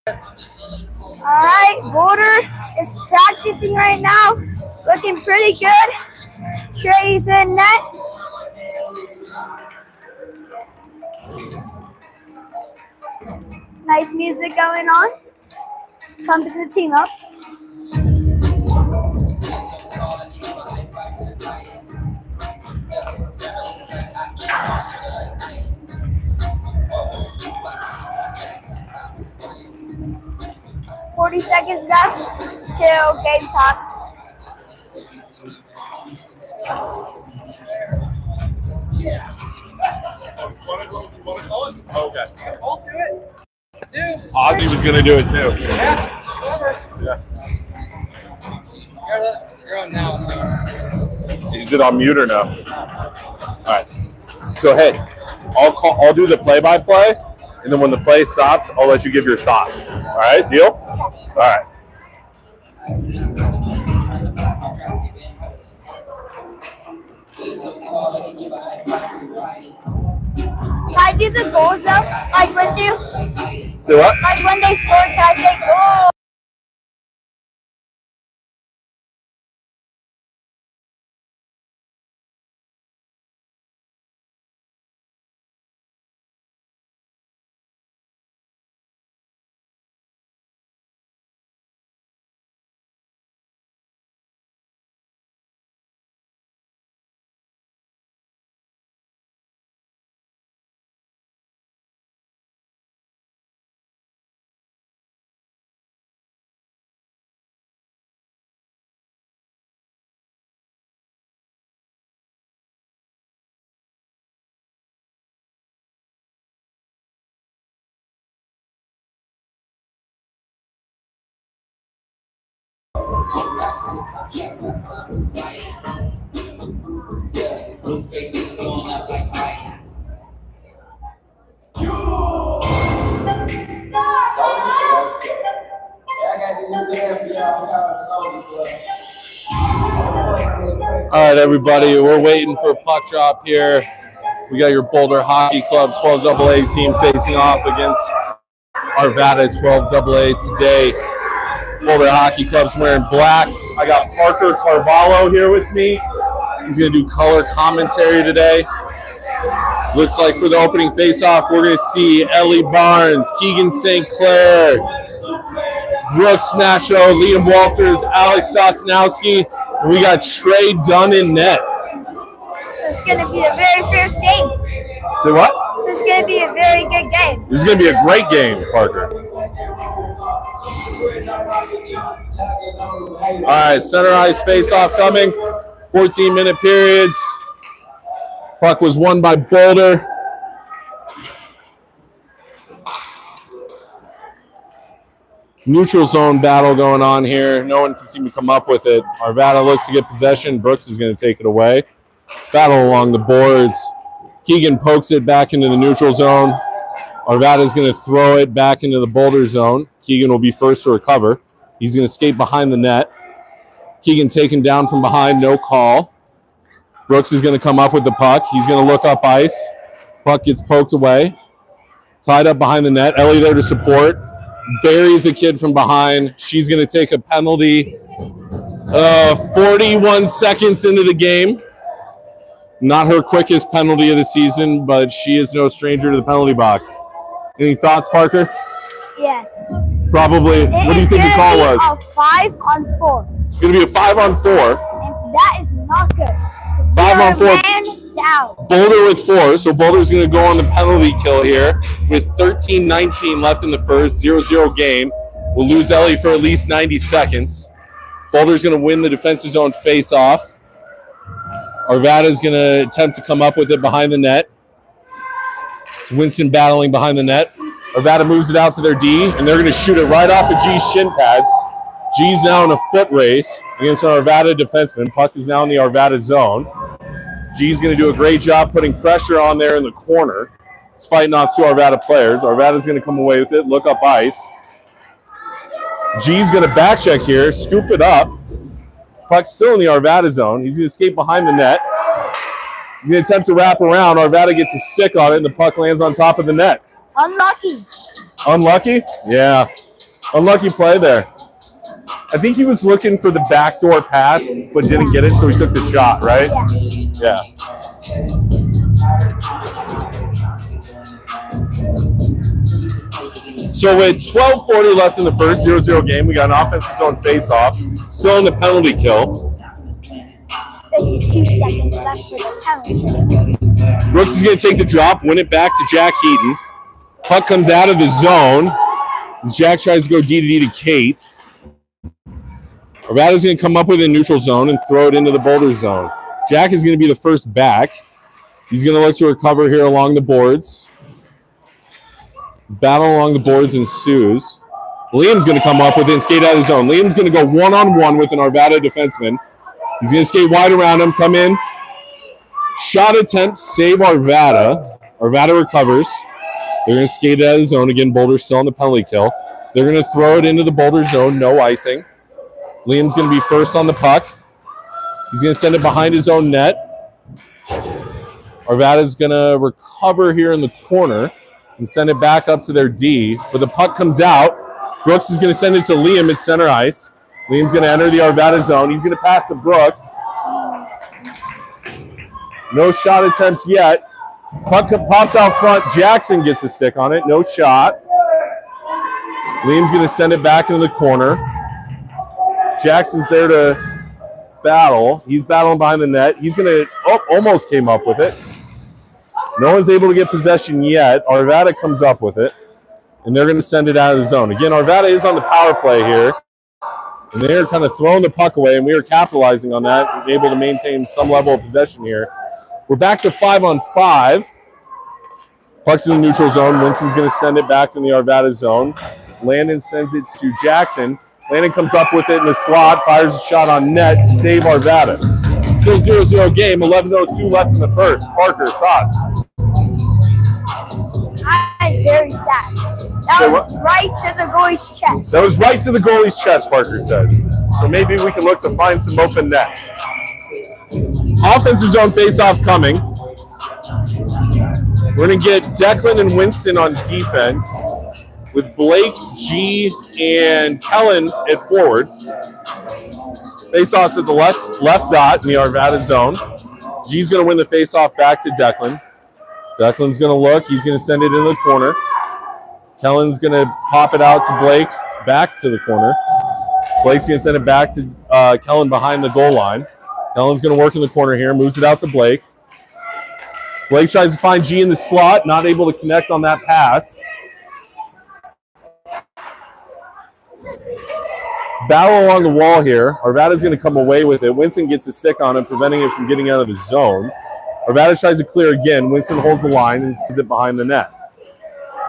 Alright, Boulder is practicing right now. Looking pretty good. Trey's in net. Nice music going on. Pumping the team up. "40 seconds left till game time." Okay. Ozzy was gonna do it too. Yeah. You're on now. Is it on mute or no? All right. So hey, I'll do the play-by-play, and then when the play stops, I'll let you give your thoughts. All right, deal? All right. Can I do the goals up? Like when you? Say what? Like when they score, can I say goal? Blue faces blowing up like fire. All right, everybody, we're waiting for a puck drop here. We got your Boulder Hockey Club 12AA team facing off against Arvada 12AA today. Boulder Hockey Club's wearing black. I got Parker Carvalho here with me. He's going to do color commentary today. Looks like for the opening face-off, we're going to see Ellie Barnes, Keegan St. Clair, Brooks Macho, Liam Walters, Alex Sosnowski, and we got Trey Dunn in net. So it's going to be a very fierce game. Say what? So it's going to be a very good game. This is going to be a great game, Parker. All right, center ice face-off coming. 14-minute periods. Puck was won by Boulder. Neutral zone battle going on here. No one can seem to come up with it. Arvada looks to get possession. Brooks is going to take it away. Battle along the boards. Keegan pokes it back into the neutral zone. Arvada is going to throw it back into the Boulder zone. Keegan will be first to recover. He's going to skate behind the net. Keegan taken down from behind, no call. Brooks is going to come up with the puck. He's going to look up ice. Puck gets poked away. Tied up behind the net. Ellie there to support. Buries a kid from behind. She's going to take a penalty. 41 seconds into the game. Not her quickest penalty of the season, but she is no stranger to the penalty box. Any thoughts, Parker? Yes. Probably. What do you think the call was? A 5-on-4. It's going to be a 5-on-4. And that is not good. 5-on-4. Man down. Boulder with 4, so Boulder's going to go on the penalty kill here with 13-19 left in the first, 0-0 game. We'll lose Ellie for at least 90 seconds. Boulder's going to win the defensive zone face-off. Arvada's going to attempt to come up with it behind the net. It's Winston battling behind the net. Arvada moves it out to their D, and they're going to shoot it right off of G's shin pads. G's now in a foot race against an Arvada defenseman. Puck is now in the Arvada zone. G's going to do a great job putting pressure on there in the corner. He's fighting off two Arvada players. Arvada's going to come away with it, look up ice. G's going to back check here, scoop it up. Puck's still in the Arvada zone. He's going to skate behind the net. He's going to attempt to wrap around. Arvada gets a stick on it, and the puck lands on top of the net. Unlucky. Unlucky? Yeah. Unlucky play there. I think he was looking for the backdoor pass, but didn't get it, so he took the shot, right? Yeah. So with 12:40 left in the first 0-0 game, we got an offensive zone face-off. Still in the penalty kill. 52 seconds left for the penalty. Brooks is going to take the drop, win it back to Jack Heaton. Puck comes out of the zone as Jack tries to go D-to-D to Kate. Arvada's going to come up with a neutral zone and throw it into the Boulder zone. Jack is going to be the first back. He's going to look to recover here along the boards. Battle along the boards ensues. Liam's going to come up with it and skate out of the zone. Liam's going to go one-on-one with an Arvada defenseman. He's going to skate wide around him, come in. Shot attempt, save Arvada. Arvada recovers. They're going to skate it out of the zone. Again, Boulder still on the penalty kill. They're going to throw it into the Boulder zone, no icing. Liam's going to be first on the puck. He's going to send it behind his own net. Arvada's going to recover here in the corner and send it back up to their D. But the puck comes out. Brooks is going to send it to Liam at center ice. Liam's going to enter the Arvada zone. He's going to pass to Brooks. No shot attempt yet. Puck pops out front. Jackson gets a stick on it. No shot. Liam's going to send it back into the corner. Jackson's there to battle. He's battling behind the net. He's going to, almost came up with it. No one's able to get possession yet. Arvada comes up with it, and they're going to send it out of the zone. Again, Arvada is on the power play here, and they're kind of throwing the puck away, and we are capitalizing on that, able to maintain some level of possession here. We're back to 5-on-5. Puck's in the neutral zone. Winston's going to send it back in the Arvada zone. Landon sends it to Jackson. Landon comes up with it in the slot, fires a shot on net to save Arvada. Still 0-0 game, 11:02 left in the first. Parker, thoughts? I'm very sad. That was right to the goalie's chest. That was right to the goalie's chest, Parker says. So maybe we can look to find some open net. Offensive zone face-off coming. We're going to get Declan and Winston on defense with Blake, G, and Kellen at forward. Face-offs at the left dot in the Arvada zone. G's going to win the face-off back to Declan. Declan's going to look. He's going to send it into the corner. Kellen's going to pop it out to Blake, back to the corner. Blake's going to send it back to Kellen behind the goal line. Kellen's going to work in the corner here, moves it out to Blake. Blake tries to find G in the slot, not able to connect on that pass. Battle along the wall here. Arvada's going to come away with it. Winston gets a stick on him, preventing it from getting out of the zone. Arvada tries to clear again. Winston holds the line and sends it behind the net.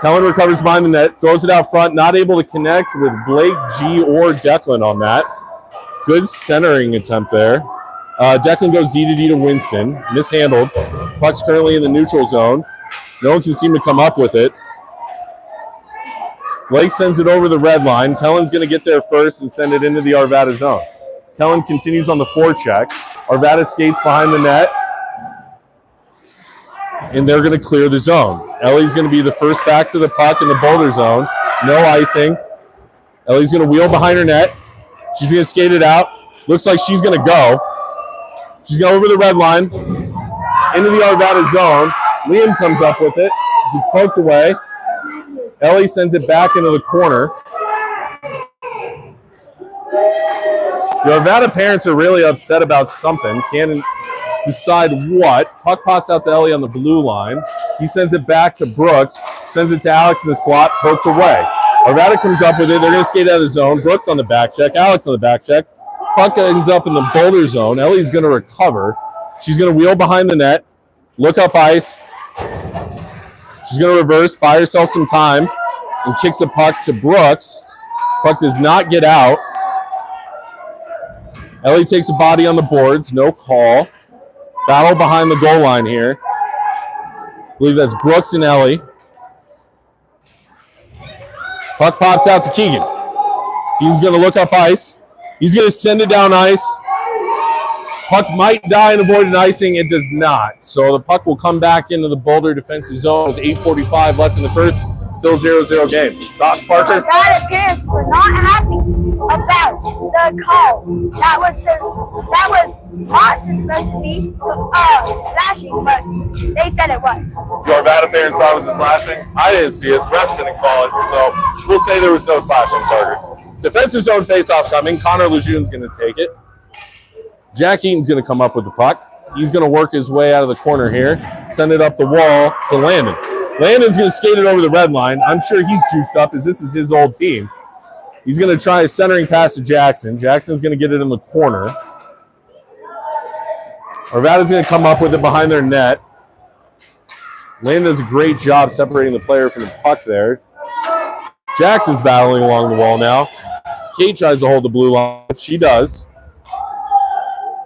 Kellen recovers behind the net, throws it out front, not able to connect with Blake, G, or Declan on that. Good centering attempt there. Declan goes D-to-D to Winston. Mishandled. Puck's currently in the neutral zone. No one can seem to come up with it. Blake sends it over the red line. Kellen's going to get there first and send it into the Arvada zone. Kellen continues on the forecheck. Arvada skates behind the net. And they're going to clear the zone. Ellie's going to be the first back to the puck in the Boulder zone. No icing. Ellie's going to wheel behind her net. She's going to skate it out. Looks like she's going to go. She's going over the red line. Into the Arvada zone. Liam comes up with it. Gets poked away. Ellie sends it back into the corner. The Arvada parents are really upset about something. Can't decide what. Puck pots out to Ellie on the blue line. He sends it back to Brooks. Sends it to Alex in the slot. Poked away. Arvada comes up with it. They're going to skate out of the zone. Brooks on the back check. Alex on the back check. Puck ends up in the Boulder zone. Ellie's going to recover. She's going to wheel behind the net. Look up ice. She's going to reverse, buy herself some time, and kicks the puck to Brooks. Puck does not get out. Ellie takes a body on the boards. No call. Battle behind the goal line here. I believe that's Brooks and Ellie. Puck pops out to Keegan. He's going to look up ice. He's going to send it down ice. Puck might die and avoid an icing. It does not. So the puck will come back into the Boulder defensive zone with 8:45 left in the first. Still 0-0 game. Thoughts, Parker? That parents were not happy about the call. That was not supposed to be slashing, but they said it was. The Arvada parents thought it was a slashing. I didn't see it. Refs didn't call it, so we'll say there was no slashing, Parker. Defensive zone faceoff coming. Connor Lejeune's going to take it. Jack Eaton's going to come up with the puck. He's going to work his way out of the corner here, send it up the wall to Landon. Landon's going to skate it over the red line. I'm sure he's juiced up as this is his old team. He's going to try a centering pass to Jackson. Jackson's going to get it in the corner. Arvada's going to come up with it behind their net. Landon does a great job separating the player from the puck there. Jackson's battling along the wall now. Kate tries to hold the blue line. She does.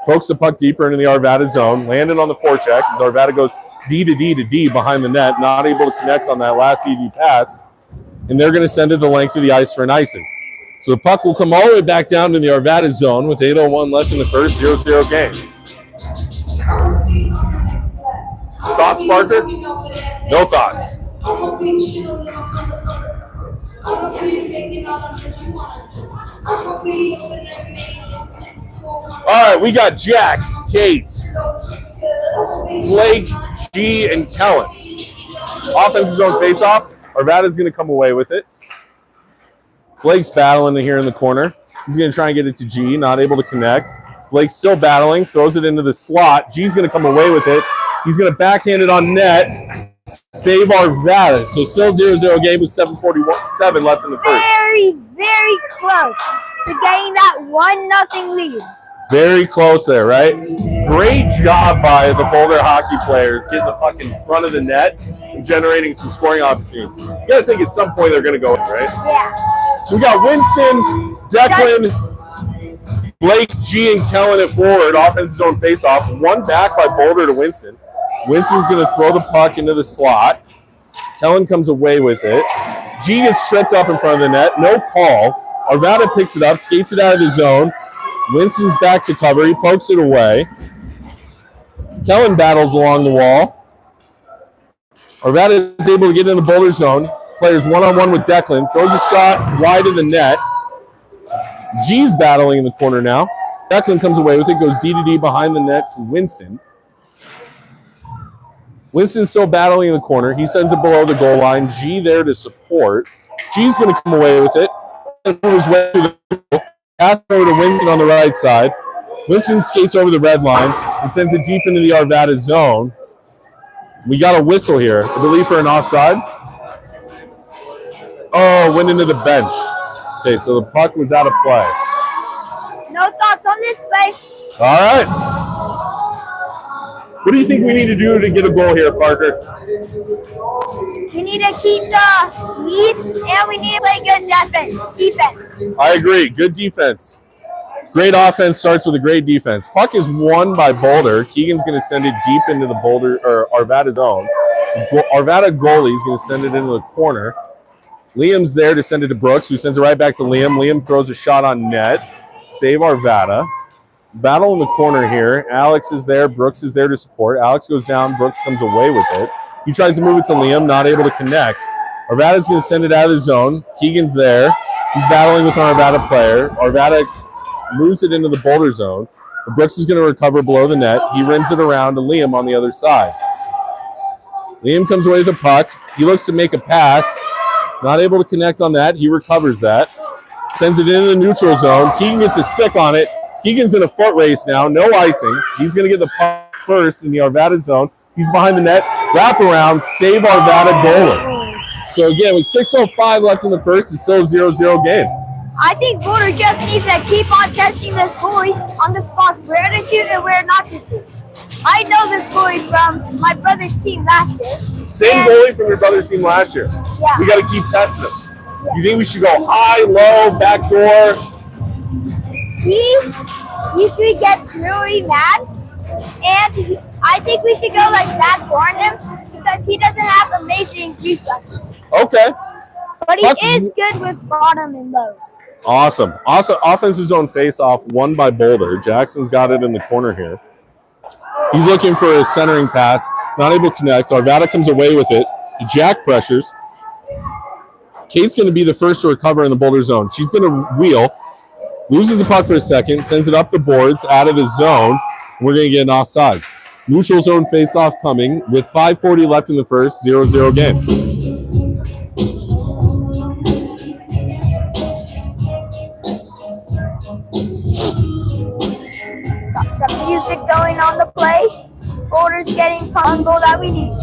Pokes the puck deeper into the Arvada zone. Landon on the forecheck as Arvada goes D to D to D behind the net. Not able to connect on that last ED pass. And they're going to send it the length of the ice for an icing. So the puck will come all the way back down to the Arvada zone with 8:01 left in the first, 0-0 game. Thoughts, Parker? No thoughts. All right, we got Jack, Kate, Blake, G, and Kellen. Offensive zone face-off. Arvada's going to come away with it. Blake's battling here in the corner. He's going to try and get it to G, not able to connect. Blake's still battling, throws it into the slot. G's going to come away with it. He's going to backhand it on net. Save Arvada. So still 0-0 game with 7:47 left in the first. Very, very close to getting that 1-0 lead. Very close there, right? Great job by the Boulder hockey players getting the puck in front of the net and generating some scoring opportunities. You got to think at some point they're going to go in, right? Yeah. So we got Winston, Declan, Blake, G, and Kellen at forward. Offensive zone face-off. One back by Boulder to Winston. Winston's going to throw the puck into the slot. Kellen comes away with it. G gets tripped up in front of the net. No call. Arvada picks it up, skates it out of the zone. Winston's back to cover. He pokes it away. Kellen battles along the wall. Arvada is able to get in the Boulder zone. Players one-on-one with Declan. Throws a shot wide of the net. G's battling in the corner now. Declan comes away with it. Goes D to D behind the net to Winston. Winston's still battling in the corner. He sends it below the goal line. G there to support. G's going to come away with it. Move his way through the goal. Pass over to Winston on the right side. Winston skates over the red line and sends it deep into the Arvada zone. We got a whistle here, I believe, for an offside. Oh, went into the bench. Okay, so the puck was out of play. No thoughts on this play. All right. What do you think we need to do to get a goal here, Parker? We need to keep the lead, and we need to play good defense. I agree. Good defense. Great offense starts with a great defense. Puck is won by Boulder. Keegan's going to send it deep into the Boulder or Arvada zone. Arvada goalie is going to send it into the corner. Liam's there to send it to Brooks, who sends it right back to Liam. Liam throws a shot on net. Save Arvada. Battle in the corner here. Alex is there. Brooks is there to support. Alex goes down. Brooks comes away with it. He tries to move it to Liam, not able to connect. Arvada's going to send it out of the zone. Keegan's there. He's battling with an Arvada player. Arvada moves it into the Boulder zone. Brooks is going to recover below the net. He rims it around to Liam on the other side. Liam comes away with the puck. He looks to make a pass. Not able to connect on that. He recovers that. Sends it into the neutral zone. Keegan gets a stick on it. Keegan's in a foot race now. No icing. He's going to get the puck first in the Arvada zone. He's behind the net. Wrap around. Save Arvada goalie. So again, with 6:05 left in the first, it's still a 0-0 game. I think Boulder just needs to keep on testing this goalie on the spots where to shoot and where not to shoot. I know this goalie from my brother's team last year. Same goalie from your brother's team last year. Yeah. We got to keep testing him. Yeah. You think we should go high, low, back door? He usually gets really mad, and I think we should go like back door on him because he doesn't have amazing reflexes. Okay. But he is good with bottom and lows. Awesome. Also, offensive zone face-off won by Boulder. Jackson's got it in the corner here. He's looking for a centering pass. Not able to connect. Arvada comes away with it. Jack pressures. Kate's going to be the first to recover in the Boulder zone. She's going to wheel, loses the puck for a second, sends it up the boards, out of the zone. We're going to get an offsides. Neutral zone face-off coming with 5:40 left in the first, 0-0 game. Got some music going on the play. Boulder's getting one goal that we need.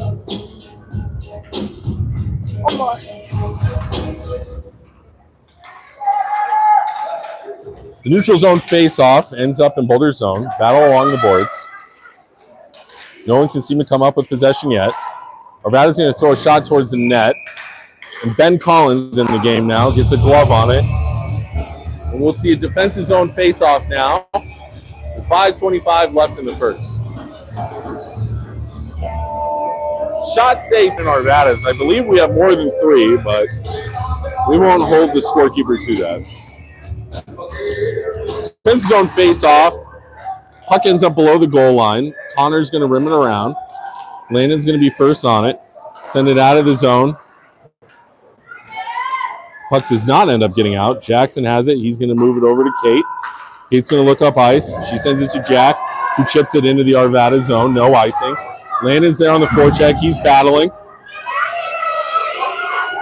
One more. The neutral zone face-off ends up in Boulder zone. Battle along the boards. No one can seem to come up with possession yet. Arvada's going to throw a shot towards the net. And Ben Collins in the game now. Gets a glove on it. And we'll see a defensive zone face-off now. With 5:25 left in the first. Shot safe in Arvada's. I believe we have more than 3, but we won't hold the scorekeeper to that. Defensive zone face-off. Puck ends up below the goal line. Connor's going to rim it around. Landon's going to be first on it. Send it out of the zone. Puck does not end up getting out. Jackson has it. He's going to move it over to Kate. Kate's going to look up ice. She sends it to Jack, who chips it into the Arvada zone. No icing. Landon's there on the forecheck. He's battling.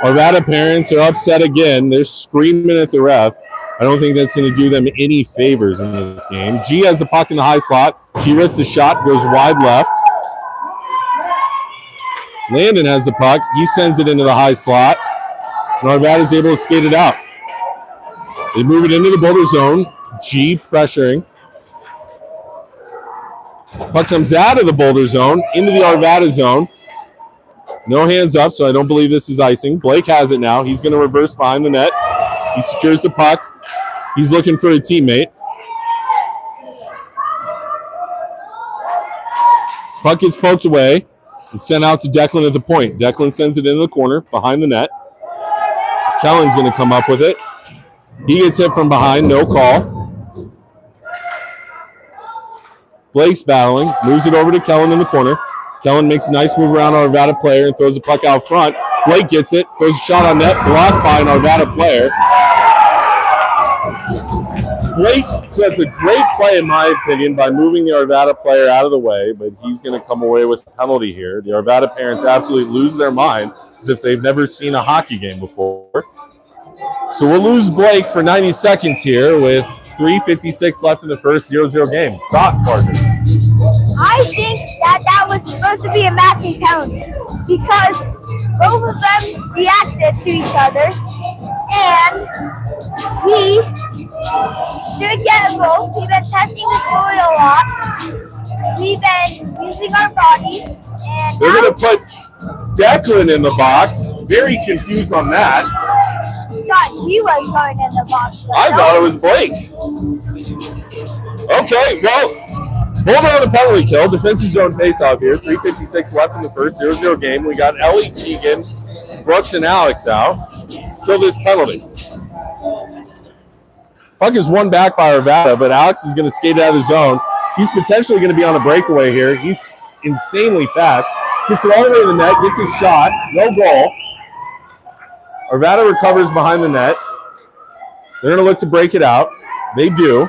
Arvada parents are upset again. They're screaming at the ref. I don't think that's going to do them any favors in this game. G has the puck in the high slot. He rips a shot, goes wide left. Landon has the puck. He sends it into the high slot. And Arvada's able to skate it out. They move it into the Boulder zone. G pressuring. Puck comes out of the Boulder zone into the Arvada zone. No hands up, so I don't believe this is icing. Blake has it now. He's going to reverse behind the net. He secures the puck. He's looking for a teammate. Puck is poked away and sent out to Declan at the point. Declan sends it into the corner behind the net. Kellen's going to come up with it. He gets hit from behind, no call. Blake's battling, moves it over to Kellen in the corner. Kellen makes a nice move around our Arvada player and throws the puck out front. Blake gets it, throws a shot on net, blocked by an Arvada player. Blake does a great play, in my opinion, by moving the Arvada player out of the way, but he's going to come away with a penalty here. The Arvada parents absolutely lose their mind as if they've never seen a hockey game before. So we'll lose Blake for 90 seconds here with 3:56 left in the first, 0-0 game. Thoughts, partner? I think that was supposed to be a matching penalty because both of them reacted to each other, and we should get a goal. We've been testing this goalie a lot. We've been using our bodies, and they're going to put Declan in the box. Very confused on that. thought G was going in the box. I thought it was Blake. Okay, well, Boulder on the penalty kill. Defensive zone faceoff here. 3:56 left in the first, 0-0 game. We got Ellie, Keegan, Brooks, and Alex out. Let's kill this penalty. Puck is won back by Arvada, but Alex is going to skate out of the zone. He's potentially going to be on a breakaway here. He's insanely fast. Gets it all the way to the net, gets a shot, no goal. Arvada recovers behind the net. They're going to look to break it out. They do.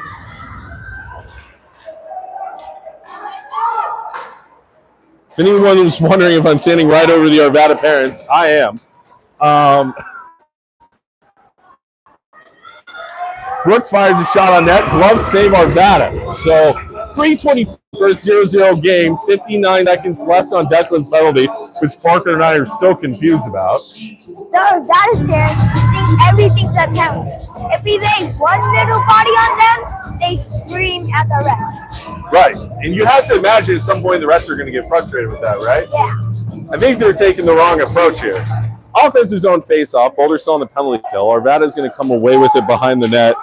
If anyone was wondering if I'm standing right over the Arvada parents, I am. Brooks fires a shot on net. Gloves save Arvada. So 3:20 first 0-0 game. 59 seconds left on Declan's penalty, which Parker and I are still confused about. The Arvada parents think everything's a penalty. If we lay one little body on them, they scream at the refs. Right. And you have to imagine at some point the refs are going to get frustrated with that, right? Yeah. I think they're taking the wrong approach here. Offensive zone face-off. Boulder still on the penalty kill. Arvada's going to come away with it behind the net.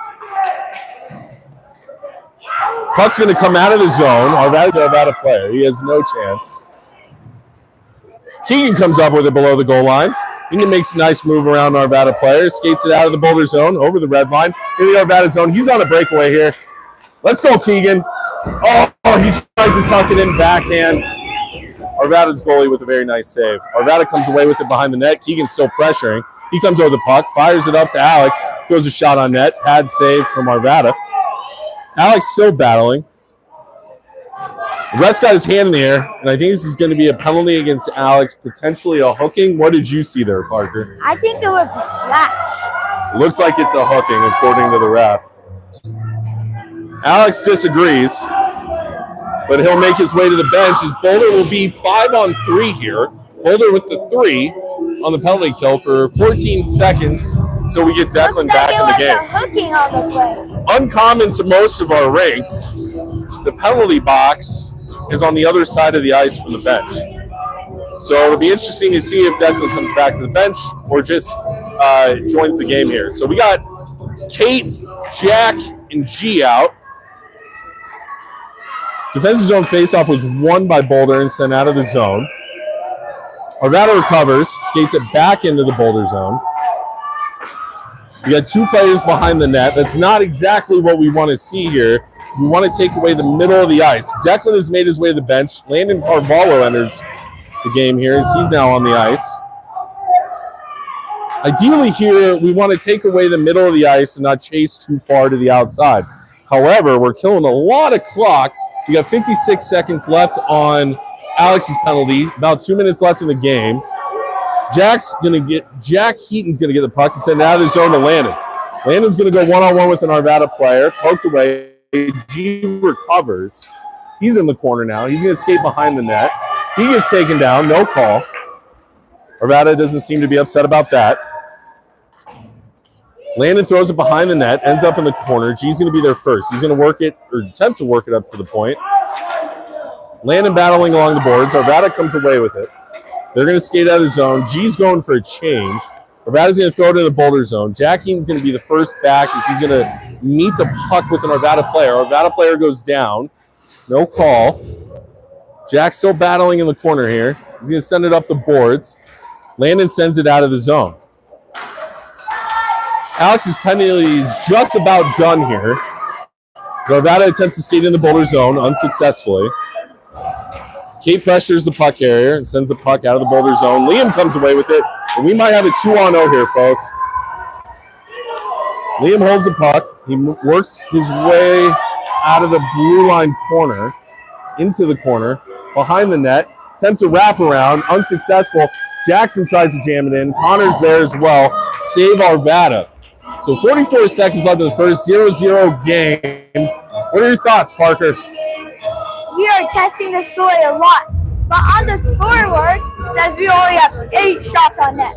Puck's going to come out of the zone. Arvada player. He has no chance. Keegan comes up with it below the goal line. Keegan makes a nice move around Arvada player. Skates it out of the Boulder zone, over the red line. In the Arvada zone. He's on a breakaway here. Let's go, Keegan. Oh, he tries to tuck it in backhand. Arvada's goalie with a very nice save. Arvada comes away with it behind the net. Keegan's still pressuring. He comes over the puck, fires it up to Alex, throws a shot on net, pad save from Arvada. Alex still battling. The ref's got his hand in the air, and I think this is going to be a penalty against Alex, potentially a hooking. What did you see there, Parker? I think it was a slash. It looks like it's a hooking, according to the ref. Alex disagrees, but he'll make his way to the bench as Boulder will be 5-on-3 here. Boulder with the 3 on the penalty kill for 14 seconds until we get Declan back in the game. Looks like it was a hooking on the play. Uncommon to most of our rinks, the penalty box is on the other side of the ice from the bench. So it'll be interesting to see if Declan comes back to the bench or just joins the game here. So we got Kate, Jack, and G out. Defensive zone faceoff was won by Boulder and sent out of the zone. Arvada recovers, skates it back into the Boulder zone. We got 2 players behind the net. That's not exactly what we want to see here. We want to take away the middle of the ice. Declan has made his way to the bench. Landon Carvalho enters the game here as he's now on the ice. Ideally here, we want to take away the middle of the ice and not chase too far to the outside. However, we're killing a lot of clock. We got 56 seconds left on Alex's penalty, about 2 minutes left in the game. Jack Heaton's going to get the puck and send it out of the zone to Landon. Landon's going to go one-on-one with an Arvada player, poked away. G recovers. He's in the corner now. He's going to skate behind the net. He gets taken down. No call. Arvada doesn't seem to be upset about that. Landon throws it behind the net, ends up in the corner. G's going to be there first. He's going to work it, or attempt to work it up to the point. Landon battling along the boards. Arvada comes away with it. They're going to skate out of the zone. G's going for a change. Arvada's going to throw it in the Boulder zone. Jack Heaton's going to be the first back as he's going to meet the puck with an Arvada player. Arvada player goes down. No call. Jack's still battling in the corner here. He's going to send it up the boards. Landon sends it out of the zone. Alex's penalty is just about done here. So Arvada attempts to skate in the Boulder zone unsuccessfully. Kate pressures the puck carrier and sends the puck out of the Boulder zone. Liam comes away with it, and we might have a 2-on-0 here, folks. Liam holds the puck. He works his way out of the blue line corner into the corner, behind the net. Attempts a wraparound, unsuccessful. Jackson tries to jam it in. Connor's there as well. Save Arvada. So 44 seconds left in the first 0-0 game. What are your thoughts, Parker? We are testing the score a lot, but on the scoreboard it says we only have 8 shots on net.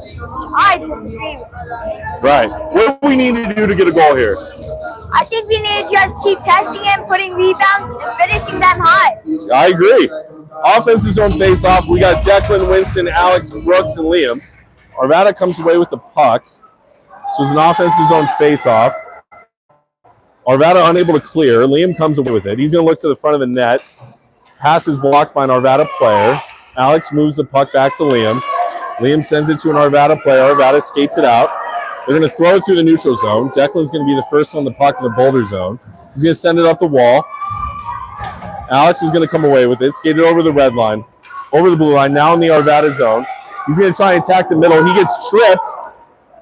I disagree with that. Right. What do we need to do to get a goal here? I think we need to just keep testing it, putting rebounds, and finishing them high. I agree. Offensive zone face-off. We got Declan, Winston, Alex, Brooks, and Liam. Arvada comes away with the puck. This was an offensive zone face-off. Arvada unable to clear. Liam comes away with it. He's going to look to the front of the net. Pass is blocked by an Arvada player. Alex moves the puck back to Liam. Liam sends it to an Arvada player. Arvada skates it out. They're going to throw it through the neutral zone. Declan's going to be the first on the puck in the Boulder zone. He's going to send it up the wall. Alex is going to come away with it. Skate it over the red line. Over the blue line. Now in the Arvada zone. He's going to try and attack the middle. He gets tripped.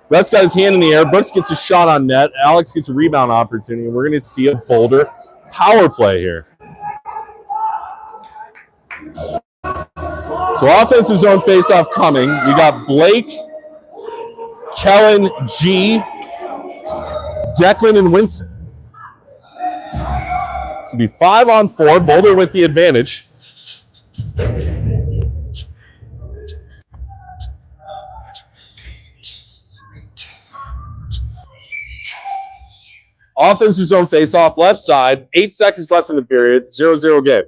Russ got his hand in the air. Brooks gets a shot on net. Alex gets a rebound opportunity. We're going to see a Boulder power play here. So offensive zone faceoff coming. We got Blake, Kellen, G, Declan, and Winston. This will be 5-on-4. Boulder with the advantage. Offensive zone face-off, left side. 8 seconds left in the period. 0-0 game.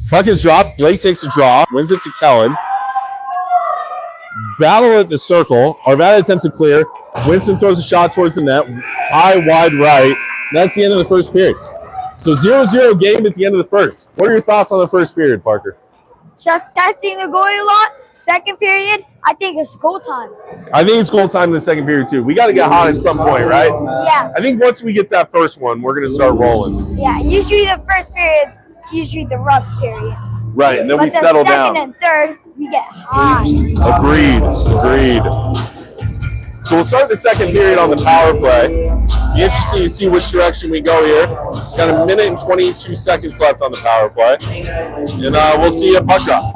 Puck is dropped. Blake takes a draw. Wins it to Kellen. Battle at the circle. Arvada attempts to clear. Winston throws a shot towards the net. High, wide right. That's the end of the first period. So 0-0 game at the end of the first. What are your thoughts on the first period, Parker? Just testing the goalie a lot. Second period, I think it's goal time. I think it's goal time in the second period, too. We got to get hot at some point, right? Yeah. I think once we get that first one, we're going to start rolling. Yeah, usually the first period's usually the rough period. Right, and then we But the settle second down. and third, we get high. Agreed. So we'll start the second period on the power play. Be interesting to see which direction we go here. Got a minute and 22 seconds left on the power play. And we'll see you at puck drop.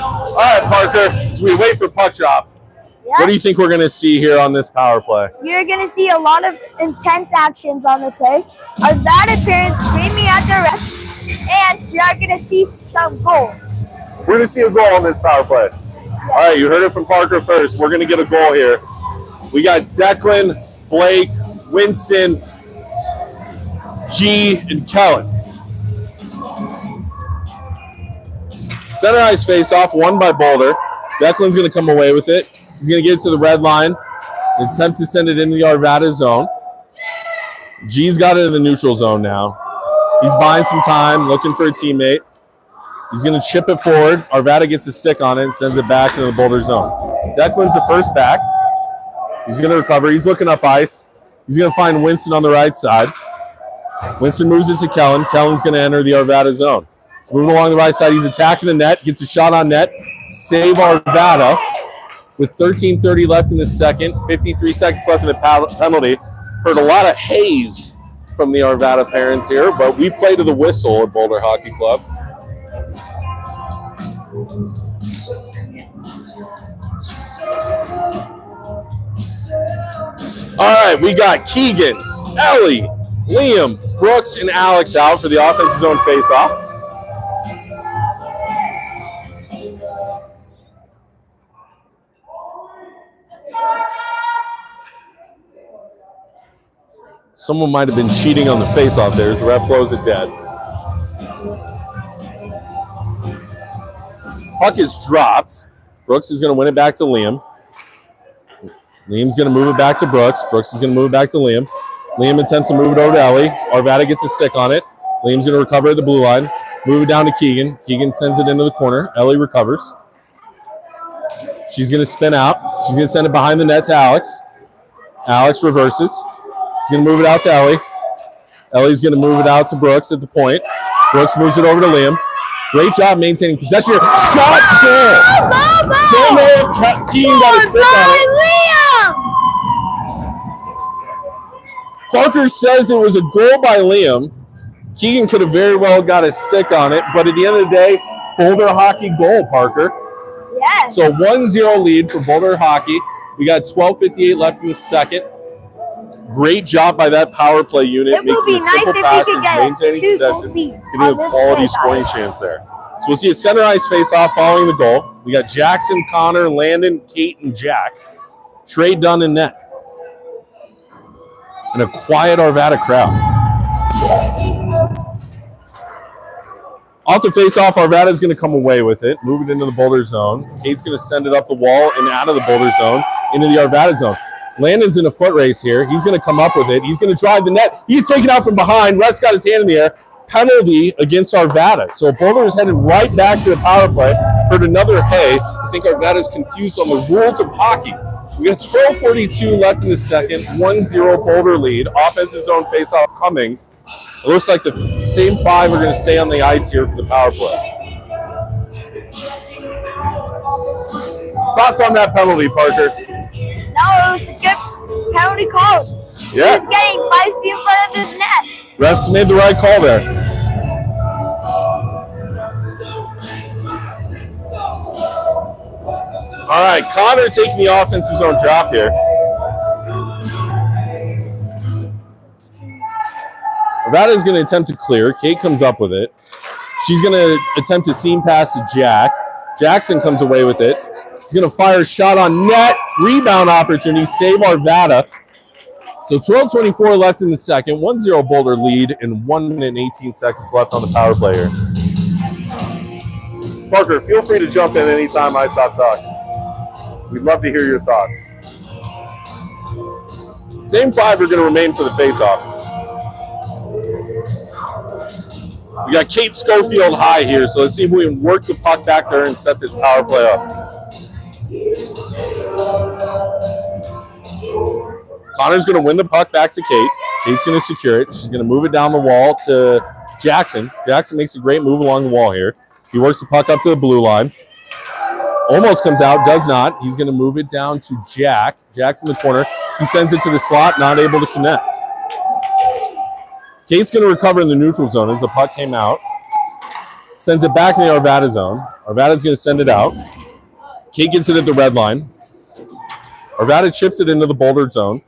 All right, Parker, as we wait for puck drop, what do you think we're going to see here on this power play? You're going to see a lot of intense actions on the play. Arvada parents screaming at their refs, and you're going to see some goals. We're going to see a goal on this power play. All right, you heard it from Parker first. We're going to get a goal here. We got Declan, Blake, Winston, G, and Kellen. Center ice face-off, won by Boulder. Declan's going to come away with it. He's going to get it to the red line, attempt to send it into the Arvada zone. G's got it in the neutral zone now. He's buying some time, looking for a teammate. He's going to chip it forward. Arvada gets a stick on it and sends it back into the Boulder zone. Declan's the first back. He's going to recover. He's looking up ice. He's going to find Winston on the right side. Winston moves it to Kellen. Kellen's going to enter the Arvada zone. He's moving along the right side. He's attacking the net. Gets a shot on net. Save Arvada. With 13:30 left in the second, 53 seconds left in the penalty. Heard a lot of haze from the Arvada parents here, but we play to the whistle at Boulder Hockey Club. All right, we got Keegan, Ellie, Liam, Brooks, and Alex out for the offensive zone faceoff. Someone might have been cheating on the faceoff there as the ref blows it dead. Puck is dropped. Brooks is going to win it back to Liam. Liam's going to move it back to Brooks. Brooks is going to move it back to Liam. Liam attempts to move it over to Ellie. Arvada gets a stick on it. Liam's going to recover at the blue line. Move it down to Keegan. Keegan sends it into the corner. Ellie recovers. She's going to spin out. She's going to send it behind the net to Alex. Alex reverses. He's going to move it out to Ellie. Ellie's going to move it out to Brooks at the point. Brooks moves it over to Liam. Great job maintaining possession. Shot goal! Don't know if Keegan got a stick on it. Parker says it was a goal by Liam. Keegan could have very well got a stick on it, but at the end of the day, Boulder Hockey goal, Parker. Yes. So 1-0 lead for Boulder Hockey. We got 12:58 left in the second. Great job by that power play unit. It would be nice if we could get a 2-goal lead Getting on a this quality play, scoring guys. chance there. So we'll see a center ice face-off following the goal. We got Jackson, Connor, Landon, Kate, and Jack. Trey Dunn in net. And a quiet Arvada crowd. Off the face-off, Arvada's going to come away with it, move it into the Boulder zone. Kate's going to send it up the wall and out of the Boulder zone into the Arvada zone. Landon's in a foot race here. He's going to come up with it. He's going to drive the net. He's taken out from behind. Russ got his hand in the air. Penalty against Arvada. So Boulder is headed right back to the power play. Heard another hey. I think Arvada's confused on the rules of hockey. We got 12:42 left in the second. 1-0 Boulder lead. Offensive zone faceoff coming. It looks like the same five are going to stay on the ice here for the power play. Thoughts on that penalty, Parker? No, it was a good penalty call. Yeah. He was getting feisty in front of his net. Refs made the right call there. All right, Connor taking the offensive zone drop here. Arvada is going to attempt to clear. Kate comes up with it. She's going to attempt a seam pass to Jack. Jackson comes away with it. He's going to fire a shot on net. Rebound opportunity. Save Arvada. So 12:24 left in the second. 1-0 Boulder lead and 1 minute and 18 seconds left on the power play here. Parker, feel free to jump in anytime I stop talking. We'd love to hear your thoughts. Same five are going to remain for the faceoff. We got Kate Schofield high here, so let's see if we can work the puck back to her and set this power play up. Connor's going to win the puck back to Kate. Kate's going to secure it. She's going to move it down the wall to Jackson. Jackson makes a great move along the wall here. He works the puck up to the blue line. Almost comes out, does not. He's going to move it down to Jack. Jack's in the corner. He sends it to the slot, not able to connect. Kate's going to recover in the neutral zone as the puck came out. Sends it back in the Arvada zone. Arvada's going to send it out. Kate gets it at the red line. Arvada chips it into the Boulder zone.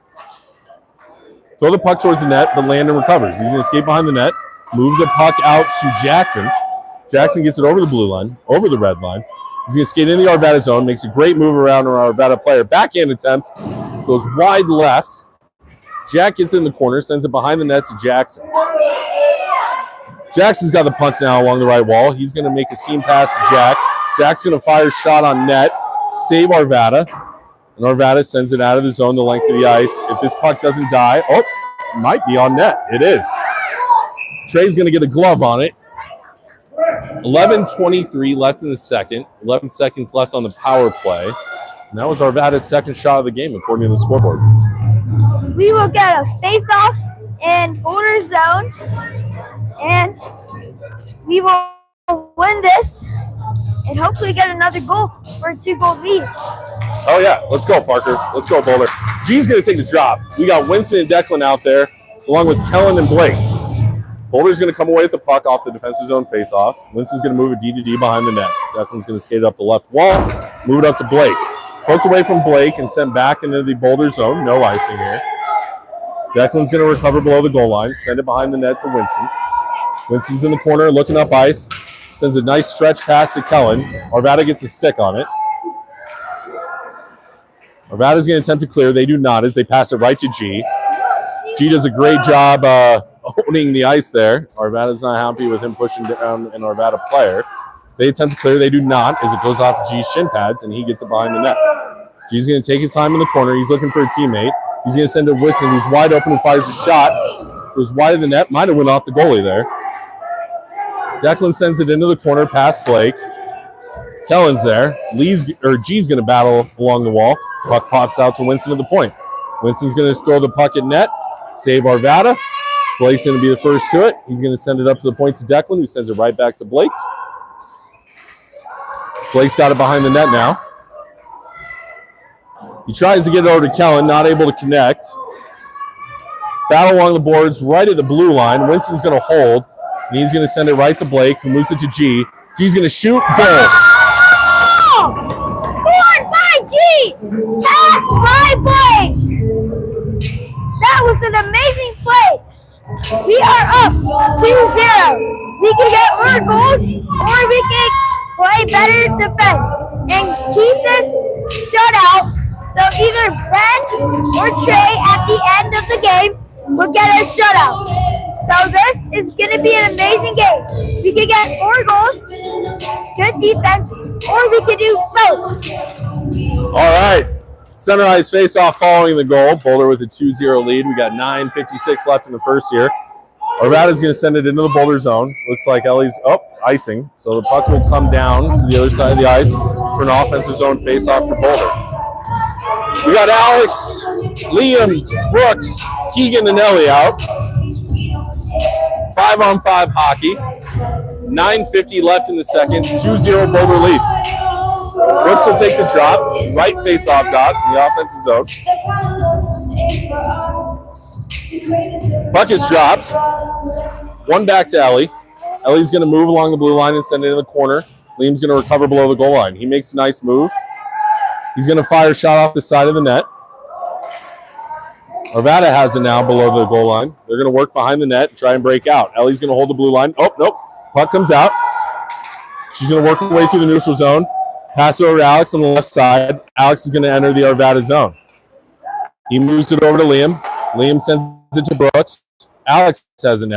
Throw the puck towards the net, but Landon recovers. He's going to skate behind the net, move the puck out to Jackson. Jackson gets it over the blue line, over the red line. He's going to skate into the Arvada zone, makes a great move around our Arvada player. Backhand attempt, goes wide left. Jack gets in the corner, sends it behind the net to Jackson. Jackson's got the puck now along the right wall. He's going to make a seam pass to Jack. Jack's going to fire a shot on net, save Arvada. And Arvada sends it out of the zone the length of the ice. If this puck doesn't die, it might be on net. It is. Trey's going to get a glove on it. 11:23 left in the second. 11 seconds left on the power play. And that was Arvada's second shot of the game, according to the scoreboard. We will get a face-off in Boulder zone, and we will win this and hopefully get another goal for a 2-goal lead. Oh, yeah. Let's go, Parker. Let's go, Boulder. G's going to take the drop. We got Winston and Declan out there, along with Kellen and Blake. Boulder's going to come away with the puck off the defensive zone face-off. Winston's going to move it D-to-D behind the net. Declan's going to skate it up the left wall, move it up to Blake. Poked away from Blake and sent back into the Boulder zone. No icing here. Declan's going to recover below the goal line, send it behind the net to Winston. Winston's in the corner looking up ice. Sends a nice stretch pass to Kellen. Arvada gets a stick on it. Arvada's going to attempt to clear. They do not as they pass it right to G. G does a great job owning the ice there. Arvada's not happy with him pushing down an Arvada player. They attempt to clear. They do not as it goes off G's shin pads, and he gets it behind the net. G's going to take his time in the corner. He's looking for a teammate. He's going to send it to Winston, who's wide open and fires a shot. Goes wide of the net. Might have went off the goalie there. Declan sends it into the corner past Blake. Kellen's there. G's going to battle along the wall. Puck pops out to Winston at the point. Winston's going to throw the puck at net. Save Arvada. Blake's going to be the first to it. He's going to send it up to the point to Declan, who sends it right back to Blake. Blake's got it behind the net now. He tries to get it over to Kellen, not able to connect. Battle along the boards, right at the blue line. Winston's going to hold, and he's going to send it right to Blake, who moves it to G. G's going to shoot. Goal. Scored by G! Pass by Blake! That was an amazing play. We are up 2-0. We can get more goals, or we can play better defense and keep this shutout. So either Brent or Trey at the end of the game will get a shutout. So this is going to be an amazing game. We can get 4 goals, good defense, or we can do both. All right. Center ice face-off following the goal. Boulder with a 2-0 lead. We got 9:56 left in the first here. Arvada's going to send it into the Boulder zone. Looks like Ellie's icing. So the puck will come down to the other side of the ice for an offensive zone face-off for Boulder. We got Alex, Liam, Brooks, Keegan, and Ellie out. 5-on-5 hockey. 9:50 left in the second. 2-0 Boulder lead. Brooks will take the drop. Right face-off dot in the offensive zone. Puck is dropped. One back to Ellie. Ellie's going to move along the blue line and send it in the corner. Liam's going to recover below the goal line. He makes a nice move. He's going to fire a shot off the side of the net. Arvada has it now below the goal line. They're going to work behind the net and try and break out. Ellie's going to hold the blue line. Oh, nope. Puck comes out. She's going to work her way through the neutral zone. Pass it over to Alex on the left side. Alex is going to enter the Arvada zone. He moves it over to Liam. Liam sends it to Brooks. Alex has it now.